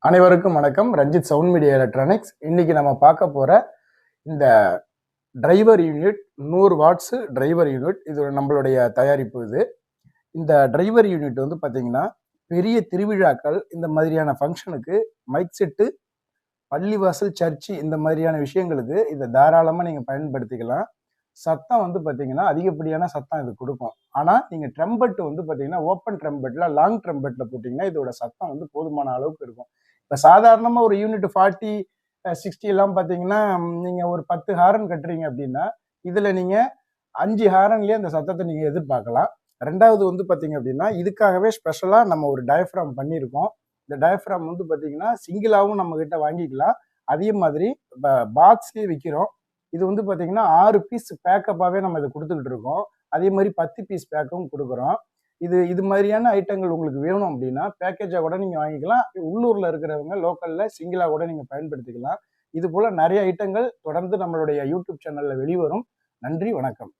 அனைவருக்கும் வணக்கம். Ranjith sound media electronics. இன்னைக்கு நம்ம பார்க்க போற இந்த driver unit 100 watts driver unit, இது நம்மளுடைய தயாரிப்பு. இந்த டிரைவர் யூனிட் வந்து பார்த்தீங்கன்னா பெரிய திருவிழாக்கள் இந்த மாதிரியான ஃபங்க்ஷனுக்கு, மைக் செட்டு, பள்ளிவாசல், சர்ச்சு இந்த மாதிரியான விஷயங்களுக்கு இதை தாராளமாக நீங்கள் பயன்படுத்திக்கலாம். சத்தம் வந்து பார்த்தீங்கன்னா அதிகப்படியான சத்தம் இது கொடுக்கும். ஆனால் நீங்கள் ட்ரம்பெட் வந்து பார்த்தீங்கன்னா ஓப்பன் ட்ரம்பெட்டில், லாங் ட்ரம்பெட்டில் போட்டிங்கன்னா இதோட சத்தம் வந்து போதுமான அளவுக்கு இருக்கும். இப்போ சாதாரணமாக ஒரு யூனிட் 40, 60 எல்லாம் பார்த்தீங்கன்னா நீங்கள் ஒரு 10 ஹாரன் கட்டுறீங்க அப்படின்னா இதில் நீங்கள் 5 ஹாரன்லேயே அந்த சத்தத்தை நீங்கள் எதிர்பார்க்கலாம். ரெண்டாவது வந்து பார்த்தீங்க அப்படின்னா இதுக்காகவே ஸ்பெஷலாக நம்ம ஒரு டயஃப்ராம் பண்ணியிருக்கோம். இந்த டயஃப்ராம் வந்து பார்த்தீங்கன்னா சிங்கிளாகவும் நம்மக்கிட்ட வாங்கிக்கலாம். அதே மாதிரி இப்போ பாக்ஸ்லேயே விற்கிறோம். இது வந்து பார்த்தீங்கன்னா 6 பீஸ் பேக்கப்பாகவே நம்ம இதை கொடுத்துக்கிட்டு இருக்கோம். அதே மாதிரி 10 பீஸ் பேக்கும் கொடுக்குறோம். இது மாதிரியான ஐட்டங்கள் உங்களுக்கு வேணும் அப்படின்னா பேக்கேஜாக கூட நீங்கள் வாங்கிக்கலாம். உள்ளூரில் இருக்கிறவங்க லோக்கலில் சிங்கிளாக கூட நீங்கள் பயன்படுத்திக்கலாம். இது போல் நிறைய ஐட்டங்கள் தொடர்ந்து நம்மளுடைய யூடியூப் சேனலில் வெளிவரும். நன்றி, வணக்கம்.